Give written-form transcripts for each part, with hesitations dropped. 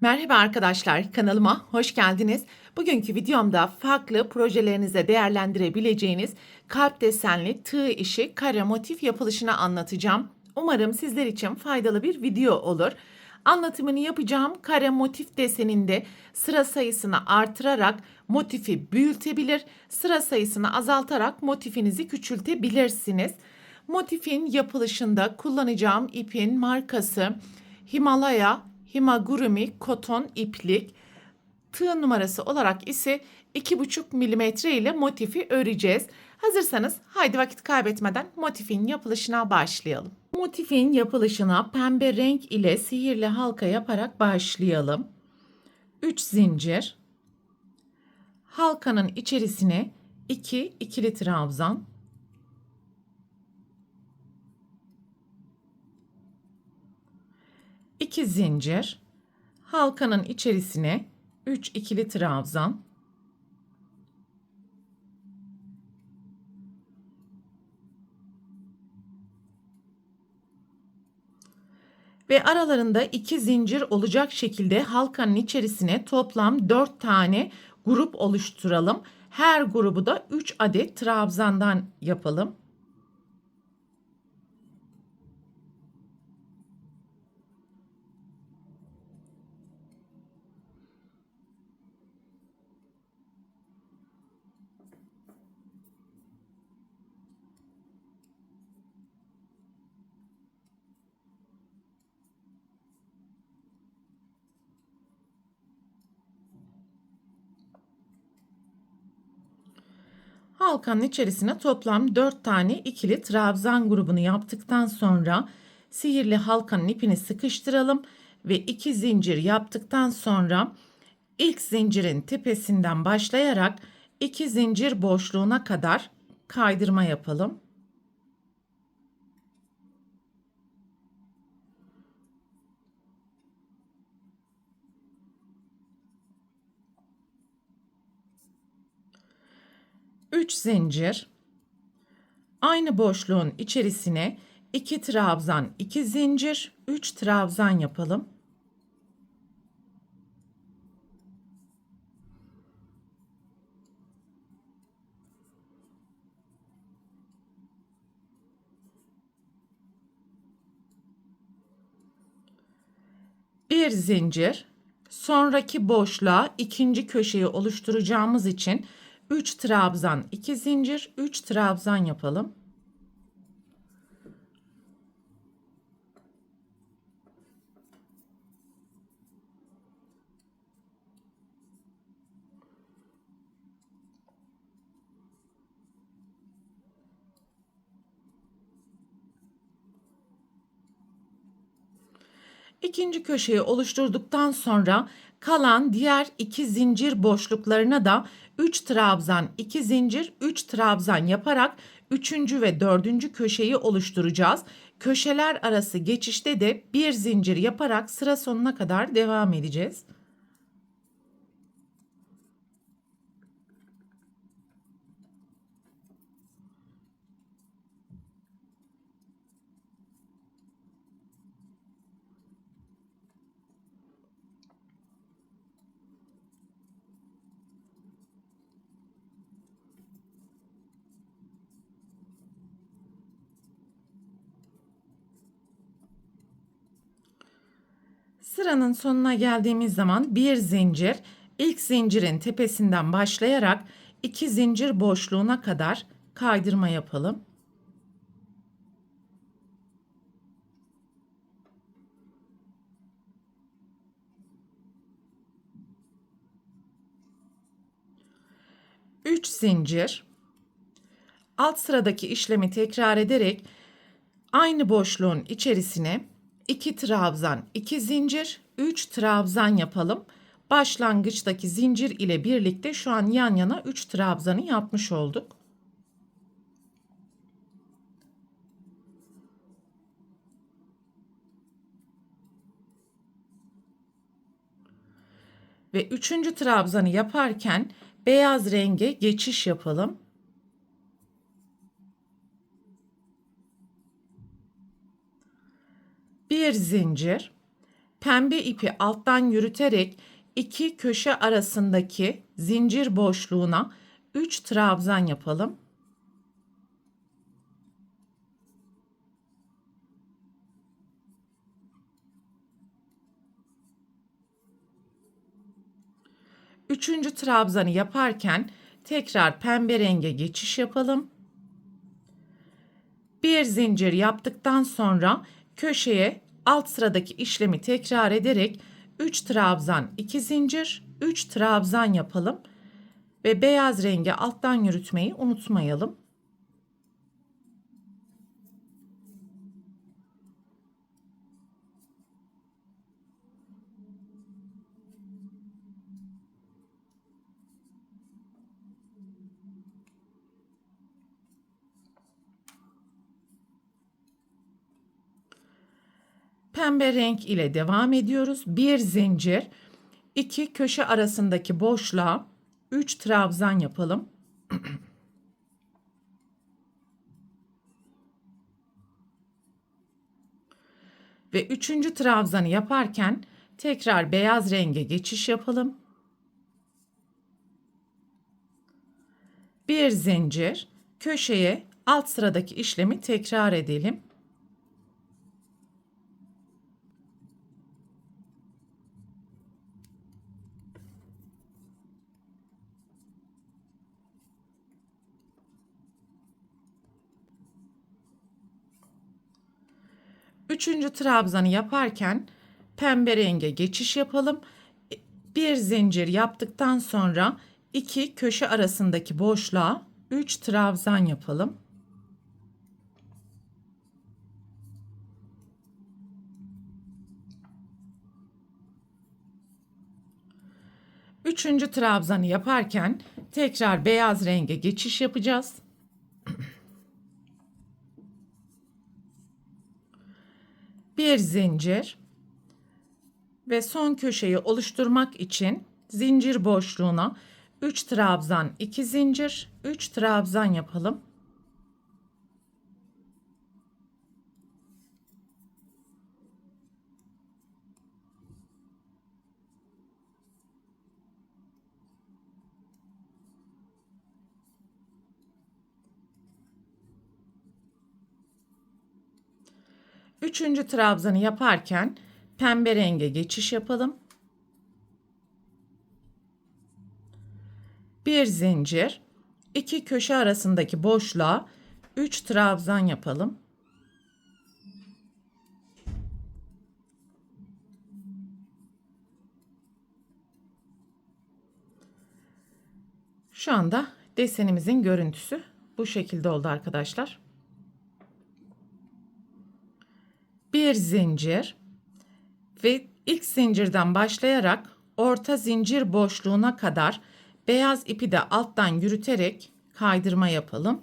Merhaba arkadaşlar, kanalıma hoş geldiniz. Bugünkü videomda farklı projelerinize değerlendirebileceğiniz kalp desenli tığ işi kare motif yapılışını anlatacağım. Umarım sizler için faydalı bir video olur. Anlatımını yapacağım kare motif deseninde sıra sayısını artırarak motifi büyütebilir, sıra sayısını azaltarak motifinizi küçültebilirsiniz. Motifin yapılışında kullanacağım ipin markası Himalaya Himagurumi koton iplik. Tığ numarası olarak ise 2,5 milimetre ile motifi öreceğiz. Hazırsanız haydi vakit kaybetmeden motifin yapılışına başlayalım. Motifin yapılışına pembe renk ile sihirli halka yaparak başlayalım. 3 zincir. Halkanın içerisine 2 ikili trabzan. 2 zincir. Halkanın içerisine 3 ikili trabzan. Ve aralarında 2 zincir olacak şekilde halkanın içerisine toplam 4 tane grup oluşturalım. Her grubu da 3 adet trabzandan yapalım. Halkanın içerisine toplam 4 tane ikili trabzan grubunu yaptıktan sonra sihirli halkanın ipini sıkıştıralım ve 2 zincir yaptıktan sonra ilk zincirin tepesinden başlayarak 2 zincir boşluğuna kadar kaydırma yapalım. Üç zincir, aynı boşluğun içerisine 2 trabzan, 2 zincir, 3 trabzan yapalım. Bir zincir, sonraki boşluğa ikinci köşeyi oluşturacağımız için 3 trabzan, 2 zincir, 3 trabzan yapalım. İkinci köşeyi oluşturduktan sonra kalan diğer 2 zincir boşluklarına da 3 trabzan, 2 zincir, 3 trabzan yaparak 3. ve 4. köşeyi oluşturacağız. Köşeler arası geçişte de bir zincir yaparak sıra sonuna kadar devam edeceğiz. Sıranın sonuna geldiğimiz zaman bir zincir, ilk zincirin tepesinden başlayarak 2 zincir boşluğuna kadar kaydırma yapalım. Üç zincir, alt sıradaki işlemi tekrar ederek aynı boşluğun içerisine 2 trabzan, 2 zincir, 3 trabzan yapalım. Başlangıçtaki zincir ile birlikte şu an yan yana 3 trabzanı yapmış olduk. Ve 3. trabzanı yaparken beyaz renge geçiş yapalım. Bir zincir, Pembe ipi alttan yürüterek iki köşe arasındaki zincir boşluğuna 3 trabzan yapalım. Üçüncü trabzanı yaparken tekrar pembe renge geçiş yapalım. Bir zincir yaptıktan sonra köşeye alt sıradaki işlemi tekrar ederek 3 trabzan, 2 zincir, 3 trabzan yapalım ve beyaz rengi alttan yürütmeyi unutmayalım. Pembe renk ile devam ediyoruz. Bir zincir, iki köşe arasındaki boşluğa 3 trabzan yapalım. Ve üçüncü trabzanı yaparken tekrar beyaz renge geçiş yapalım. Bir zincir, köşeye alt sıradaki işlemi tekrar edelim. Üçüncü trabzanı yaparken pembe renge geçiş yapalım. Bir zincir yaptıktan sonra iki köşe arasındaki boşluğa 3 trabzan yapalım. Üçüncü trabzanı yaparken tekrar beyaz renge geçiş yapacağız. Bir zincir ve son köşeyi oluşturmak için zincir boşluğuna 3 trabzan, 2 zincir, 3 trabzan yapalım. Üçüncü trabzanı yaparken pembe renge geçiş yapalım. Bir zincir, iki köşe arasındaki boşluğa 3 trabzan yapalım. Şu anda desenimizin görüntüsü bu şekilde oldu arkadaşlar. Bir zincir ve ilk zincirden başlayarak orta zincir boşluğuna kadar beyaz ipi de alttan yürüterek kaydırma yapalım.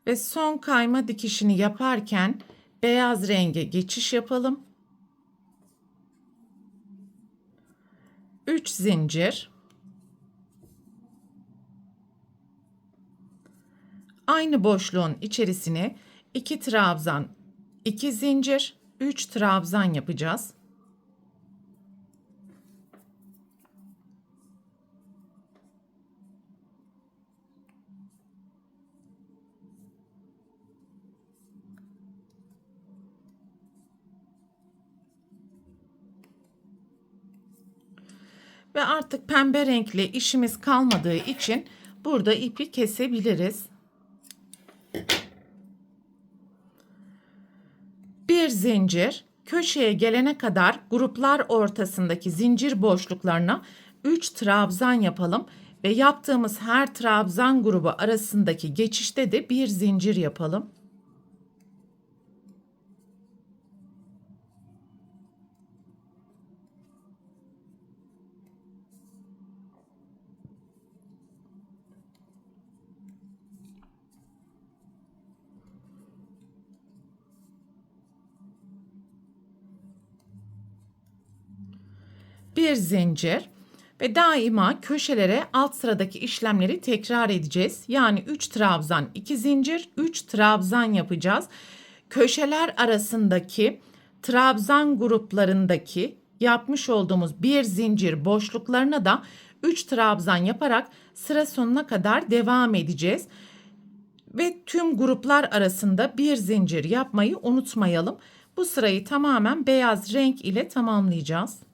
Ve son kayma dikişini yaparken beyaz renge geçiş yapalım. 3 zincir. Aynı boşluğun içerisine 2 trabzan, 2 zincir, 3 trabzan yapacağız. Ve artık pembe renkli işimiz kalmadığı için burada ipi kesebiliriz. Bir zincir, köşeye gelene kadar gruplar ortasındaki zincir boşluklarına 3 trabzan yapalım ve yaptığımız her trabzan grubu arasındaki geçişte de bir zincir yapalım. bir zincir ve daima köşelere alt sıradaki işlemleri tekrar edeceğiz. Yani 3 trabzan, 2 zincir, 3 trabzan yapacağız. Köşeler arasındaki trabzan gruplarındaki yapmış olduğumuz bir zincir boşluklarına da 3 trabzan yaparak sıra sonuna kadar devam edeceğiz. Ve tüm gruplar arasında bir zincir yapmayı unutmayalım. Bu sırayı tamamen beyaz renk ile tamamlayacağız.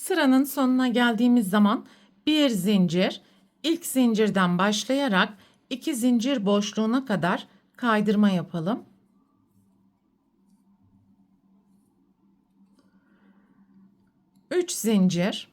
Sıranın sonuna geldiğimiz zaman bir zincir, ilk zincirden başlayarak 2 zincir boşluğuna kadar kaydırma yapalım. Üç zincir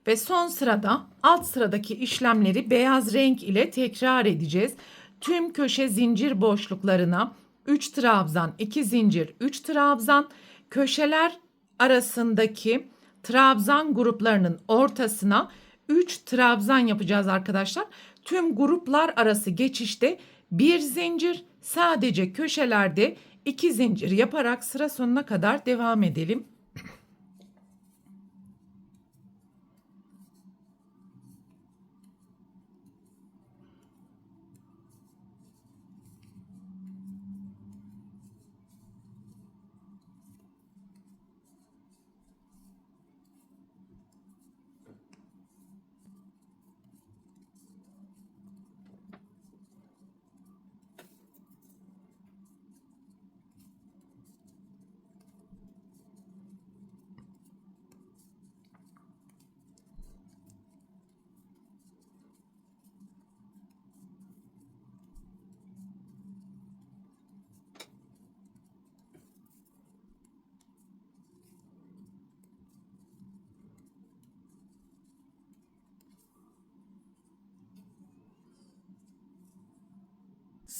ve son sırada alt sıradaki işlemleri beyaz renk ile tekrar edeceğiz. Tüm köşe zincir boşluklarına 3 trabzan, 2 zincir, 3 trabzan, köşeler arasındaki trabzan gruplarının ortasına 3 trabzan yapacağız arkadaşlar. Tüm gruplar arası geçişte bir zincir, sadece köşelerde 2 zincir yaparak sıra sonuna kadar devam edelim.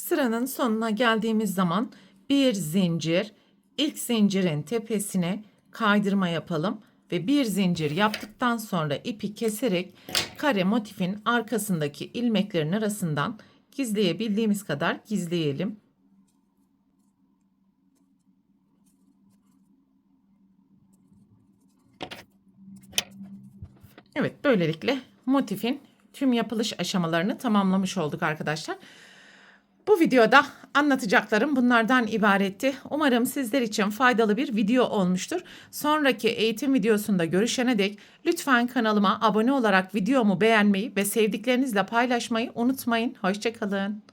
Sıranın sonuna geldiğimiz zaman bir zincir, ilk zincirin tepesine kaydırma yapalım ve bir zincir yaptıktan sonra ipi keserek kare motifin arkasındaki ilmeklerin arasından gizleyebildiğimiz kadar gizleyelim. Evet, böylelikle motifin tüm yapılış aşamalarını tamamlamış olduk arkadaşlar. Bu videoda anlatacaklarım bunlardan ibaretti. Umarım sizler için faydalı bir video olmuştur. Sonraki eğitim videosunda görüşene dek lütfen kanalıma abone olarak videomu beğenmeyi ve sevdiklerinizle paylaşmayı unutmayın. Hoşça kalın.